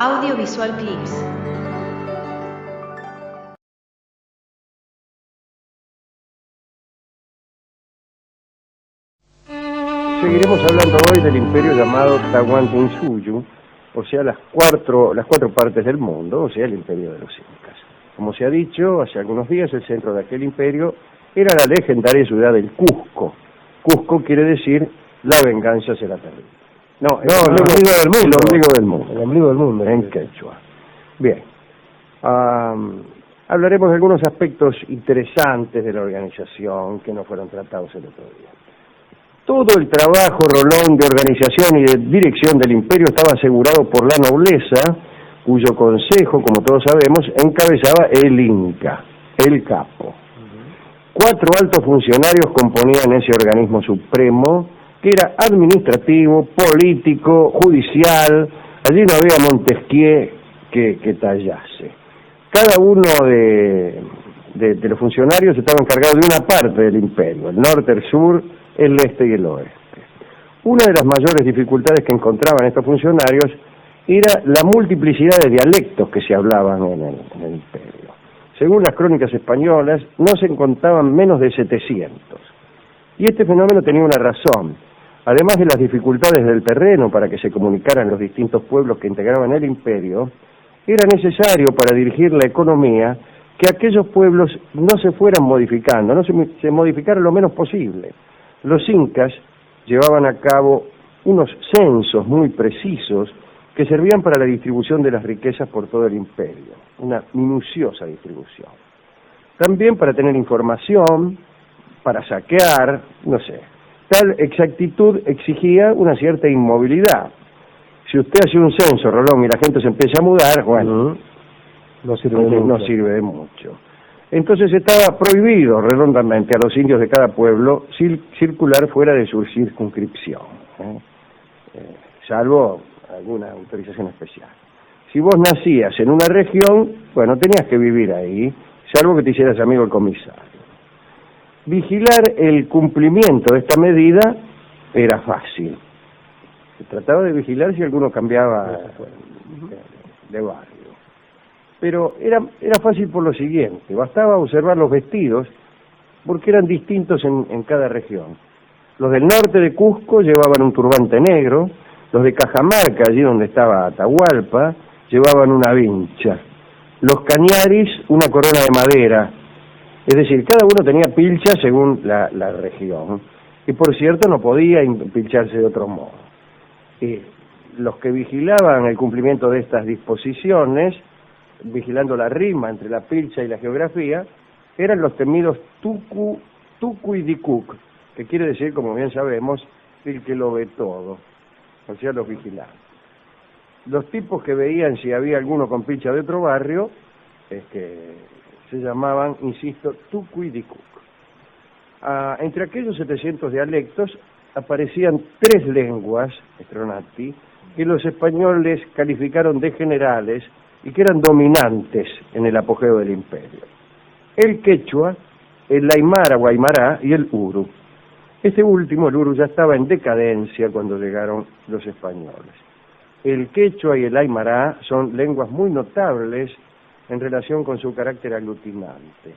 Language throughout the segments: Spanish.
Audiovisual Clips. Seguiremos hablando hoy del imperio llamado Tahuantinsuyo, o sea, las cuatro partes del mundo, o sea, el imperio de los incas. Como se ha dicho hace algunos días, el centro de aquel imperio era la legendaria ciudad del Cusco. Cusco quiere decir la venganza será terrible. No, el ombligo del mundo. El ombligo del mundo. El ombligo del mundo en quechua. Bien. Hablaremos de algunos aspectos interesantes de la organización que no fueron tratados el otro día. Todo el trabajo, Rolón, de organización y de dirección del imperio estaba asegurado por la nobleza, cuyo consejo, como todos sabemos, encabezaba el Inca, el capo. 4 altos funcionarios componían ese organismo supremo, que era administrativo, político, judicial. Allí no había Montesquieu que tallase. Cada uno de los funcionarios estaba encargado de una parte del imperio, el norte, el sur, el este y el oeste. Una de las mayores dificultades que encontraban estos funcionarios era la multiplicidad de dialectos que se hablaban en el imperio. Según las crónicas españolas, no se contaban menos de 700. Y este fenómeno tenía una razón. Además de las dificultades del terreno para que se comunicaran los distintos pueblos que integraban el imperio, era necesario para dirigir la economía que aquellos pueblos no se fueran modificando, no se modificaran lo menos posible. Los incas llevaban a cabo unos censos muy precisos que servían para la distribución de las riquezas por todo el imperio, una minuciosa distribución. También para tener información, para saquear, no sé. Tal exactitud exigía una cierta inmovilidad. Si usted hace un censo, Rolón, y la gente se empieza a mudar, bueno, no sirve de mucho. Entonces estaba prohibido redondamente a los indios de cada pueblo circular fuera de su circunscripción, salvo alguna autorización especial. Si vos nacías en una región, bueno, tenías que vivir ahí, salvo que te hicieras amigo del comisario. Vigilar el cumplimiento de esta medida era fácil. Se trataba de vigilar si alguno cambiaba de barrio. Pero era fácil por lo siguiente, bastaba observar los vestidos, porque eran distintos en cada región. Los del norte de Cusco llevaban un turbante negro, los de Cajamarca, allí donde estaba Atahualpa, llevaban una vincha. Los cañaris, una corona de madera. Es decir, cada uno tenía pilcha según la región. Y por cierto, no podía pilcharse de otro modo. Los que vigilaban el cumplimiento de estas disposiciones, vigilando la rima entre la pilcha y la geografía, eran los temidos tucu y dicuc, que quiere decir, como bien sabemos, el que lo ve todo, o sea, los vigilantes. Los tipos que veían si había alguno con pilcha de otro barrio, se llamaban, insisto, tucu y dicuc. Entre aquellos 700 dialectos aparecían 3 lenguas, Stronati, que los españoles calificaron de generales y que eran dominantes en el apogeo del imperio: el quechua, el aymara o aymara y el uru. Este último, el uru, ya estaba en decadencia cuando llegaron los españoles. El quechua y el aymara son lenguas muy notables en relación con su carácter aglutinante.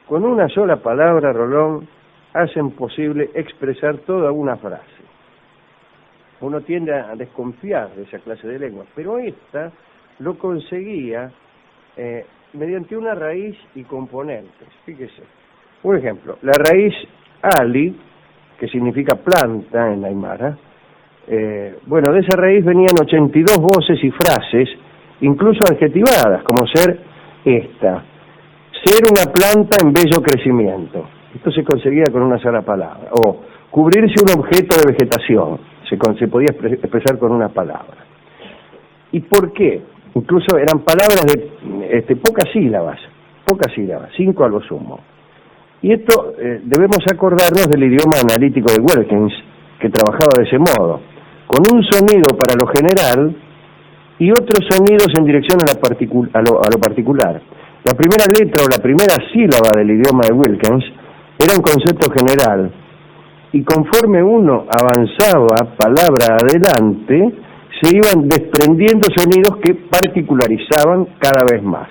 Con una sola palabra, Rolón, hacen posible expresar toda una frase. Uno tiende a desconfiar de esa clase de lenguas, pero esta lo conseguía mediante una raíz y componentes. Fíjese, por ejemplo, la raíz ali, que significa planta en aymara, bueno, de esa raíz venían 82 voces y frases, incluso adjetivadas, como ser esta: ser una planta en bello crecimiento. Esto se conseguía con una sola palabra. O cubrirse un objeto de vegetación, se podía expresar con una palabra. ¿Y por qué? Incluso eran palabras de pocas sílabas, 5 a lo sumo. Y esto debemos acordarnos del idioma analítico de Wilkins, que trabajaba de ese modo, con un sonido para lo general y otros sonidos en dirección a lo particular. La primera letra o la primera sílaba del idioma de Wilkins era un concepto general, y conforme uno avanzaba palabra adelante, se iban desprendiendo sonidos que particularizaban cada vez más.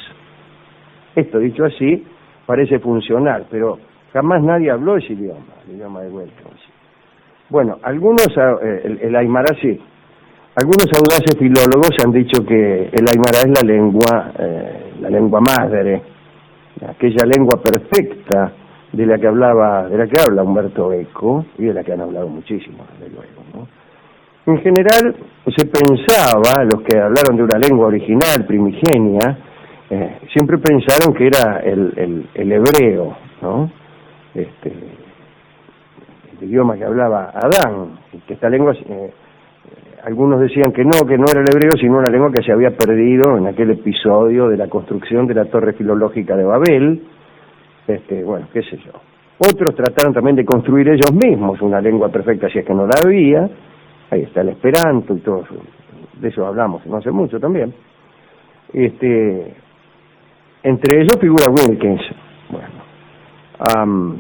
Esto, dicho así, parece funcional, pero jamás nadie habló ese idioma, el idioma de Wilkins. Bueno, algunos, el aymara sí, algunos audaces filólogos han dicho que el aymara es la lengua madre, aquella lengua perfecta de la que habla Umberto Eco y de la que han hablado muchísimo, desde luego, ¿no? En general se pensaba, los que hablaron de una lengua original, primigenia, siempre pensaron que era el hebreo, ¿no? El idioma que hablaba Adán, que esta lengua, algunos decían que no era el hebreo, sino una lengua que se había perdido en aquel episodio de la construcción de la torre filológica de Babel, bueno, qué sé yo. Otros trataron también de construir ellos mismos una lengua perfecta, si es que no la había. Ahí está el esperanto y todo eso. De eso hablamos no hace mucho también. Entre ellos figura Wilkins. Bueno,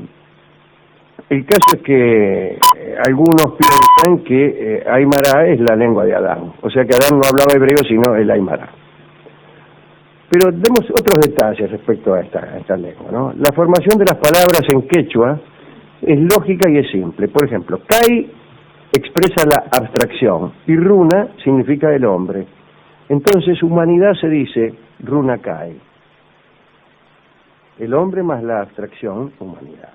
el caso es que algunos piensan que aymara es la lengua de Adán, o sea que Adán no hablaba hebreo sino el aymara. Pero demos otros detalles respecto a esta lengua, ¿no? La formación de las palabras en quechua es lógica y es simple. Por ejemplo, Kai expresa la abstracción y Runa significa el hombre. Entonces humanidad se dice Runa Kai. El hombre más la abstracción, humanidad.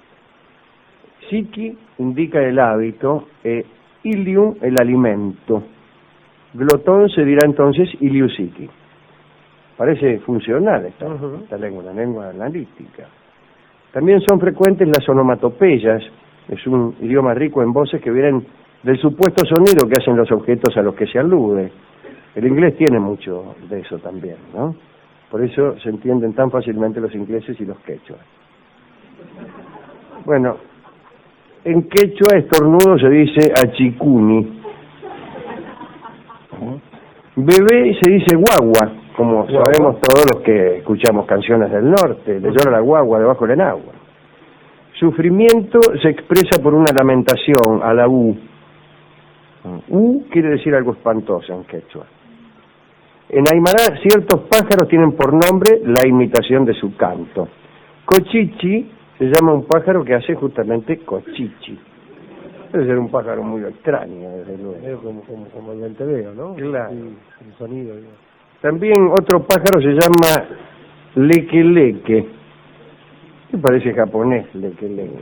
Psiqui indica el hábito, ilium el alimento. Glotón se dirá entonces iliusiqui. Parece funcional esta lengua, una lengua analítica. También son frecuentes las onomatopeyas, es un idioma rico en voces que vienen del supuesto sonido que hacen los objetos a los que se alude. El inglés tiene mucho de eso también, ¿no? Por eso se entienden tan fácilmente los ingleses y los quechuas. Bueno, en quechua estornudo se dice achicuni. Bebé se dice guagua, como sabemos todos los que escuchamos canciones del norte, le llora la guagua debajo del agua. Sufrimiento se expresa por una lamentación a la U. U quiere decir algo espantoso en quechua. En aymara ciertos pájaros tienen por nombre la imitación de su canto. Cochichi se llama un pájaro que hace justamente cochichi. Debe ser un pájaro muy extraño, desde luego. Como el venteveo, ¿no? Claro. Sí, el sonido. También otro pájaro se llama leque-leque. Me parece japonés, leque-leque.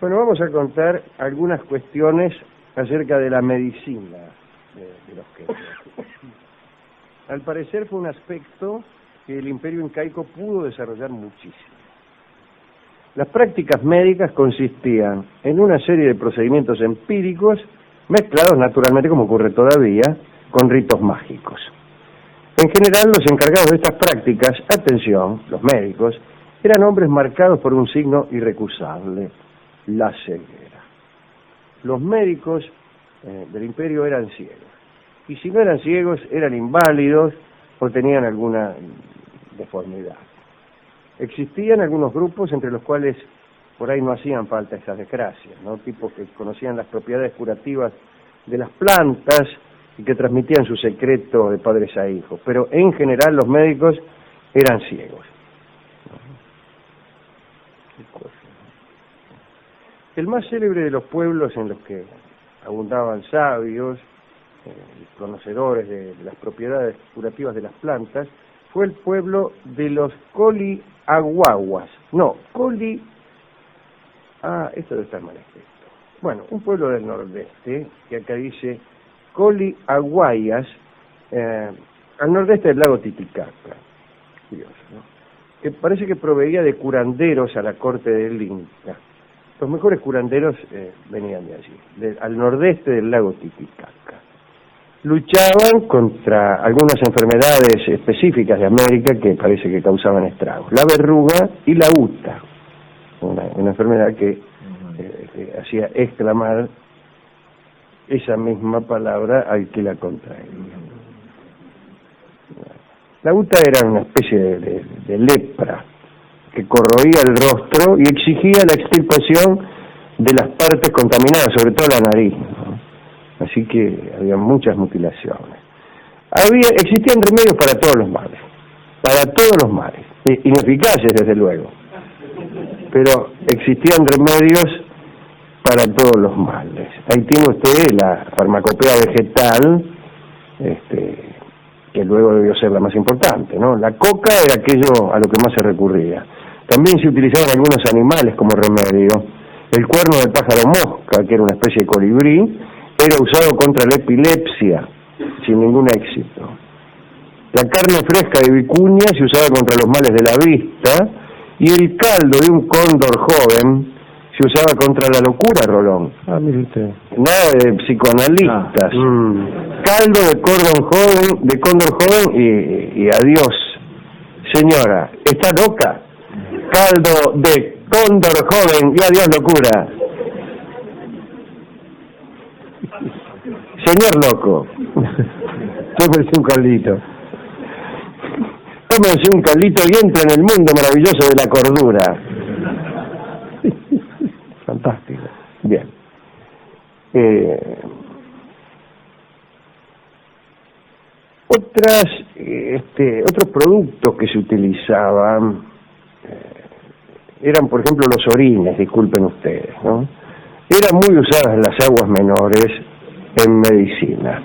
Bueno, vamos a contar algunas cuestiones acerca de la medicina de los quechua. Al parecer fue un aspecto que el imperio incaico pudo desarrollar muchísimo. Las prácticas médicas consistían en una serie de procedimientos empíricos mezclados naturalmente, como ocurre todavía, con ritos mágicos. En general, los encargados de estas prácticas, atención, los médicos, eran hombres marcados por un signo irrecusable, la ceguera. Los médicos del imperio eran ciegos, y si no eran ciegos, eran inválidos o tenían alguna deformidad. Existían algunos grupos entre los cuales por ahí no hacían falta esas desgracias, ¿no? Tipos que conocían las propiedades curativas de las plantas y que transmitían su secreto de padres a hijos, pero en general los médicos eran ciegos. El más célebre de los pueblos en los que abundaban sabios, conocedores de las propiedades curativas de las plantas, fue el pueblo de los Coliaguaguas. Esto debe estar mal escrito. Bueno, un pueblo del nordeste, que acá dice Coliaguayas, al nordeste del lago Titicaca. Curioso, ¿no? Que parece que proveía de curanderos a la corte del Inca. Los mejores curanderos venían de allí, al nordeste del lago Titicaca. Luchaban contra algunas enfermedades específicas de América que parece que causaban estragos. La verruga y la uta, una enfermedad que hacía exclamar esa misma palabra al que la contraía. La uta era una especie de lepra que corroía el rostro y exigía la extirpación de las partes contaminadas, sobre todo la nariz, ¿no? así que había muchas mutilaciones. Existían remedios para todos los males, ineficaces desde luego, pero existían remedios para todos los males. Ahí tiene usted la farmacopea vegetal, que luego debió ser la más importante, ¿no? La coca era aquello a lo que más se recurría. También se utilizaban algunos animales como remedio. El cuerno del pájaro mosca, que era una especie de colibrí, era usado contra la epilepsia, sin ningún éxito. La carne fresca de vicuña se usaba contra los males de la vista, y el caldo de un cóndor joven se usaba contra la locura, Rolón. Mire usted. Nada de psicoanalistas. Caldo de cóndor joven y adiós. Señora, ¿está loca? Caldo de cóndor joven y adiós locura. Señor loco, tómese un caldito. Tómese un caldito y entra en el mundo maravilloso de la cordura. Fantástico. Bien. Otros productos que se utilizaban eran, por ejemplo, los orines, disculpen ustedes, ¿no? Eran muy usadas las aguas menores en medicina.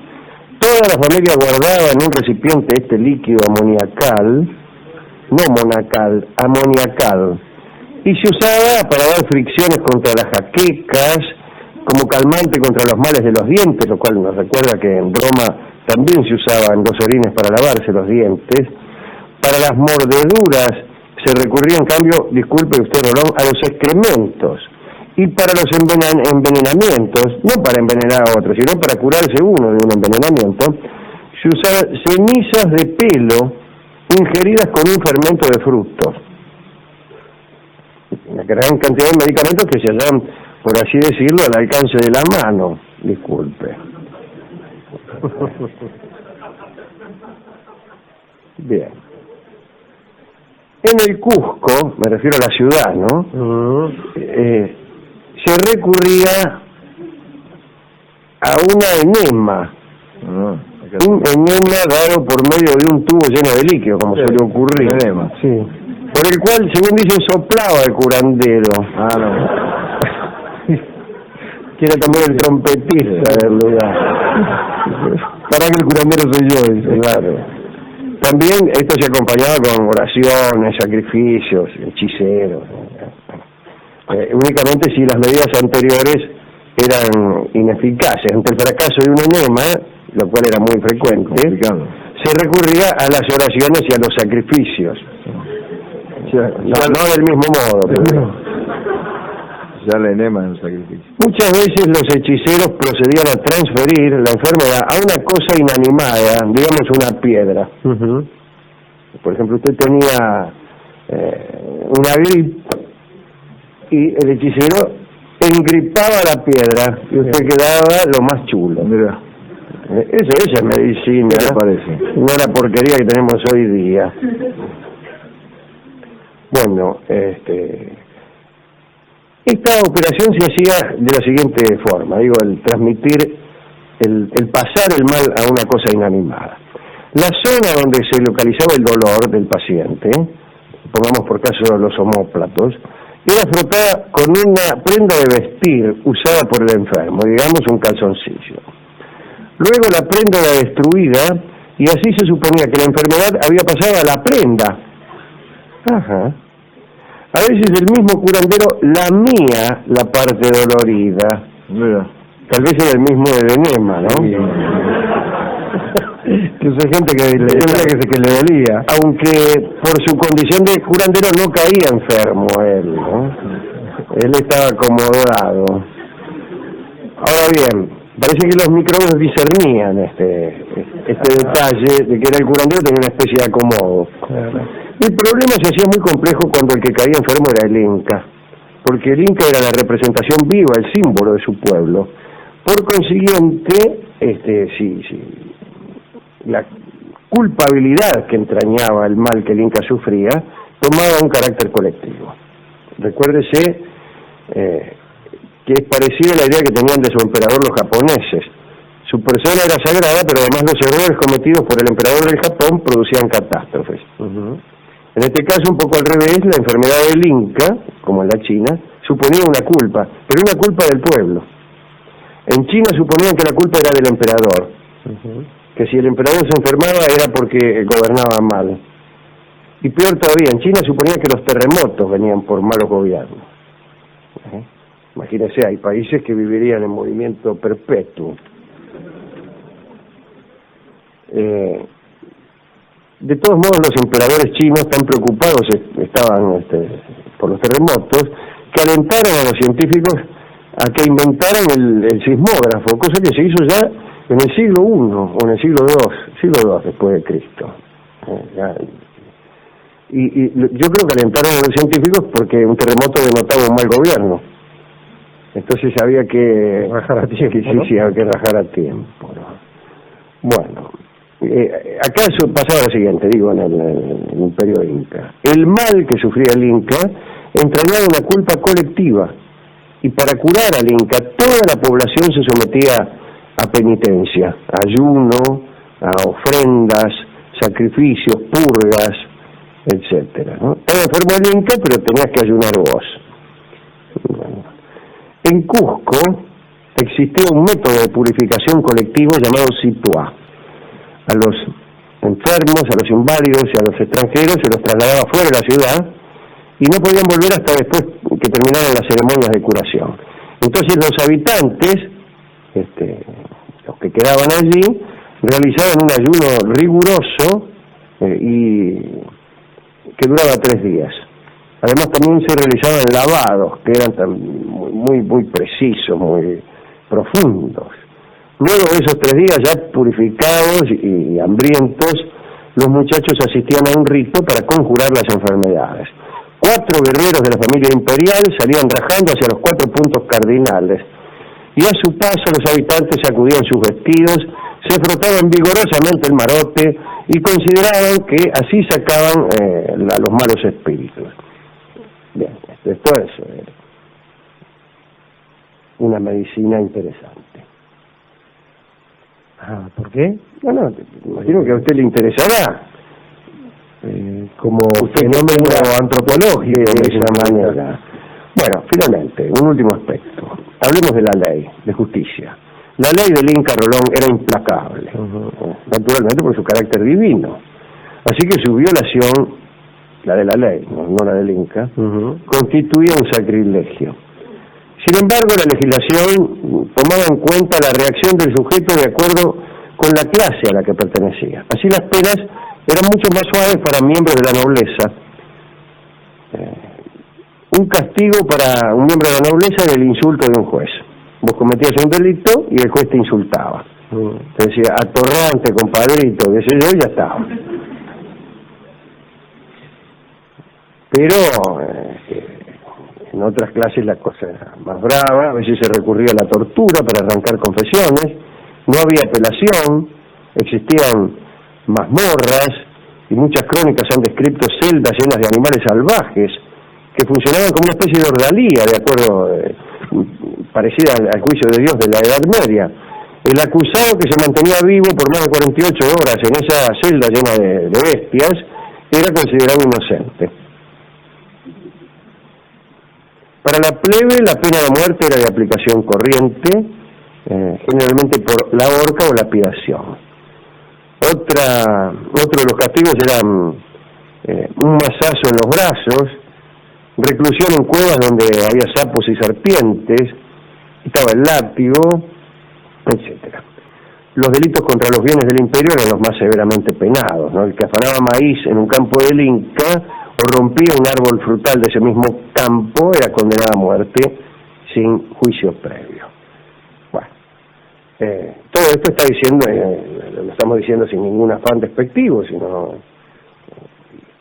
Toda la familia guardaba en un recipiente este líquido amoniacal, no monacal, amoniacal, y se usaba para dar fricciones contra las jaquecas, como calmante contra los males de los dientes, lo cual nos recuerda que en Roma también se usaban los orines para lavarse los dientes. Para las mordeduras se recurría, en cambio, disculpe usted, Rolón, a los excrementos. Y para los envenenamientos, no para envenenar a otros, sino para curarse uno de un envenenamiento, se usaban cenizas de pelo ingeridas con un fermento de frutos. Una gran cantidad de medicamentos que se hallan, por así decirlo, al alcance de la mano. Disculpe. Bien. En el Cusco, me refiero a la ciudad, ¿no? Se recurría a una enema. Un enema dado por medio de un tubo lleno de líquido, como suele ocurrir. Enema, sí. Por el cual, según dicen, soplaba el curandero. Que era también el trompetista del lugar. Para que el curandero soy yo, dice. Claro. También esto se acompañaba con oraciones, sacrificios, hechiceros. Únicamente si las medidas anteriores eran ineficaces. Ante el fracaso de un enema, lo cual era muy frecuente, se recurría a las oraciones y a los sacrificios. No del mismo modo, pero ya el enema es un sacrificio. Muchas veces los hechiceros procedían a transferir la enfermedad a una cosa inanimada, digamos una piedra. Por ejemplo, usted tenía una gripe y el hechicero engripaba la piedra y usted quedaba lo más chulo. Mira. Esa es medicina. ¿Qué le parece? No la porquería que tenemos hoy día. Bueno, esta operación se hacía de la siguiente forma, digo, el transmitir, el pasar el mal a una cosa inanimada. La zona donde se localizaba el dolor del paciente, pongamos por caso los omóplatos, era frotada con una prenda de vestir usada por el enfermo, digamos un calzoncillo. Luego la prenda era destruida y así se suponía que la enfermedad había pasado a la prenda. Ajá. A veces el mismo curandero lamía la parte dolorida. Mira. Tal vez era el mismo de enema, ¿no? Que esa gente que le dolía. Aunque por su condición de curandero no caía enfermo él, ¿no? Él estaba acomodado. Ahora bien, parece que los microbios discernían este detalle de que era el curandero, tenía una especie de acomodo. El problema se hacía muy complejo cuando el que caía enfermo era el Inca, porque el Inca era la representación viva, el símbolo de su pueblo. Por consiguiente, la culpabilidad que entrañaba el mal que el Inca sufría tomaba un carácter colectivo. Recuérdese que es parecida a la idea que tenían de su emperador los japoneses, Su persona era sagrada, pero además los errores cometidos por el emperador del Japón producían catástrofes. En este caso, un poco al revés, la enfermedad del Inca, como en la China, suponía una culpa, pero una culpa del pueblo. En China suponían que la culpa era del emperador, que si el emperador se enfermaba era porque gobernaba mal. Y peor todavía, en China suponían que los terremotos venían por malos gobiernos. Imagínense, hay países que vivirían en movimiento perpetuo. De todos modos, los emperadores chinos, tan preocupados estaban por los terremotos, que alentaron a los científicos a que inventaran el sismógrafo, cosa que se hizo ya en el siglo I o en el siglo II después de Cristo. Y yo creo que alentaron a los científicos porque un terremoto denotaba un mal gobierno. Entonces había que rajar a tiempo. Sí, había que rajar a tiempo, ¿no? Bueno, acá pasaba lo siguiente, digo, en el Imperio Inca. El mal que sufría el Inca entrañaba una culpa colectiva, y para curar al Inca toda la población se sometía a penitencia, ayuno, a ofrendas, sacrificios, purgas, etcétera, ¿no? Estaba enfermo el Inca, pero tenías que ayunar vos. Bueno. En Cusco existía un método de purificación colectivo llamado Situá. A los enfermos, a los inválidos y a los extranjeros se los trasladaba fuera de la ciudad y no podían volver hasta después que terminaran las ceremonias de curación. Entonces los habitantes, los que quedaban allí, realizaban un ayuno riguroso y que duraba 3 días. Además también se realizaban lavados que eran muy precisos, muy profundos. Luego de esos 3 días ya purificados y hambrientos, los muchachos asistían a un rito para conjurar las enfermedades. 4 guerreros de la familia imperial salían rajando hacia los 4 puntos cardinales, y a su paso los habitantes sacudían sus vestidos, se frotaban vigorosamente el marote y consideraban que así sacaban los malos espíritus. Bien, esto es una medicina interesante. ¿Por qué? Bueno, imagino que a usted le interesará. Como usted fenómeno antropológico de esa manera. Bueno, finalmente, un último aspecto. Hablemos de la ley de justicia. La ley del Inca Rolón era implacable, naturalmente por su carácter divino. Así que su violación, la de la ley, no la del Inca, constituía un sacrilegio. Sin embargo, la legislación tomaba en cuenta la reacción del sujeto de acuerdo con la clase a la que pertenecía. Así las penas eran mucho más suaves para miembros de la nobleza. Un castigo para un miembro de la nobleza era el insulto de un juez. Vos cometías un delito y el juez te insultaba. Te decía, atorrante, compadrito, qué sé yo, y ya estaba. Pero en otras clases la cosa era más brava, a veces se recurría a la tortura para arrancar confesiones, no había apelación, existían mazmorras, y muchas crónicas han descrito celdas llenas de animales salvajes que funcionaban como una especie de ordalía, de acuerdo, parecida al juicio de Dios de la Edad Media. El acusado que se mantenía vivo por más de 48 horas en esa celda llena de bestias era considerado inocente. Para la plebe, la pena de muerte era de aplicación corriente, generalmente por la horca o lapidación. Otro de los castigos eran un mazazo en los brazos, reclusión en cuevas donde había sapos y serpientes, estaba el látigo, etcétera. Los delitos contra los bienes del imperio eran los más severamente penados, ¿no? El que afanaba maíz en un campo del Inca o rompía un árbol frutal de ese mismo campo era condenado a muerte sin juicio previo. Bueno, todo esto está diciendo, lo estamos diciendo sin ningún afán despectivo, sino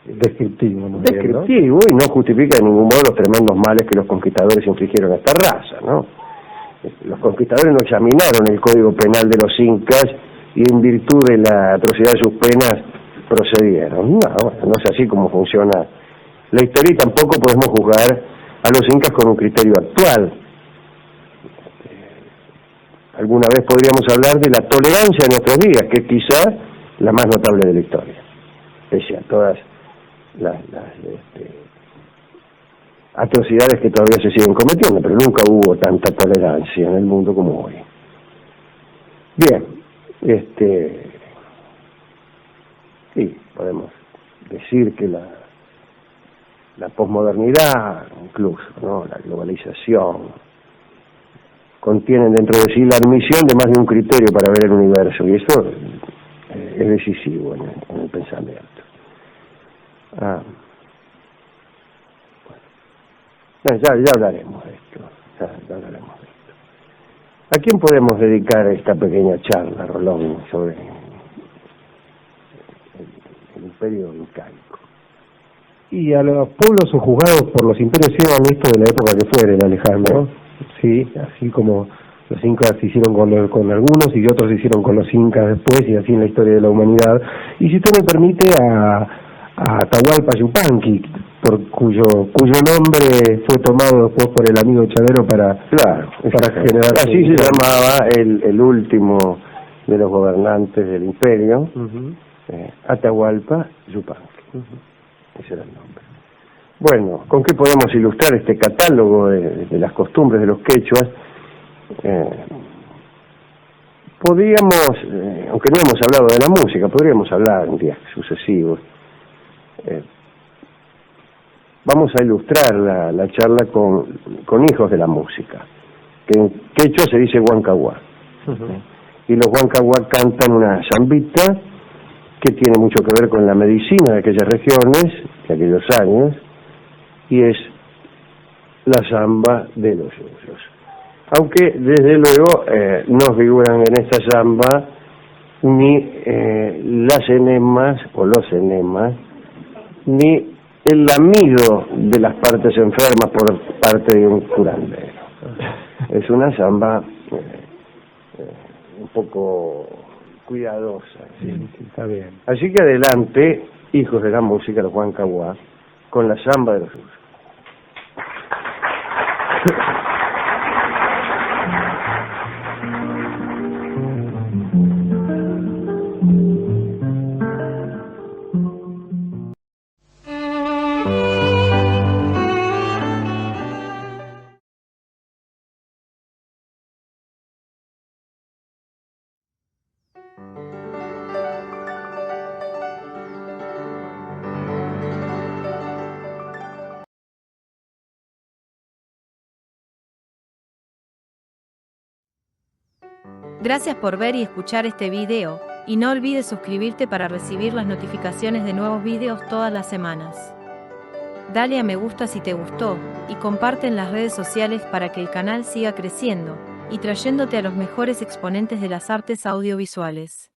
descriptivo, ¿no? Descriptivo, y no justifica de ningún modo los tremendos males que los conquistadores infligieron a esta raza, ¿no? Los conquistadores no examinaron el código penal de los incas y en virtud de la atrocidad de sus penas procedieron. No, bueno, no es así como funciona la historia, y tampoco podemos juzgar a los incas con un criterio actual. alguna vez podríamos hablar de la tolerancia de nuestros días, que es quizá la más notable de la historia, pese a todas las atrocidades que todavía se siguen cometiendo, pero nunca hubo tanta tolerancia en el mundo como hoy. Bien, sí, podemos decir que la posmodernidad, incluso, ¿no?, la globalización, contienen dentro de sí la admisión de más de un criterio para ver el universo, y eso es decisivo en el pensamiento. Bueno, ya hablaremos de esto, ya hablaremos de esto. ¿A quién podemos dedicar esta pequeña charla, Rolón, sobre el imperio incaico? Y a los pueblos sojuzgados por los imperios sean esto de la época que fueren, Alejandro. Sí, así como los incas se hicieron con algunos y otros se hicieron con los incas después, y así en la historia de la humanidad. Y si usted me permite, a Atahualpa Yupanqui, cuyo nombre fue tomado después por el amigo Chavero para generar... Así se llamaba el último de los gobernantes del imperio, Atahualpa Yupanqui. Ese era el nombre. Bueno, ¿con qué podemos ilustrar este catálogo de las costumbres de los quechuas? Podríamos, aunque no hemos hablado de la música, podríamos hablar en días sucesivos. Vamos a ilustrar la charla con hijos de la música, que en quechua se dice huancahuá. Y los huancahuá cantan una zambita que tiene mucho que ver con la medicina de aquellas regiones, de aquellos años, y es la zamba de los yuyos. Aunque, desde luego, no figuran en esta zamba ni las enemas o los enemas, ni el lamido de las partes enfermas por parte de un curandero. Es una zamba un poco cuidadosa. Sí, está bien. Así que adelante, hijos de la música, los huancahuá, con la zamba de los yuyos. Gracias por ver y escuchar este video, y no olvides suscribirte para recibir las notificaciones de nuevos videos todas las semanas. Dale a me gusta si te gustó, y comparte en las redes sociales para que el canal siga creciendo, y trayéndote a los mejores exponentes de las artes audiovisuales.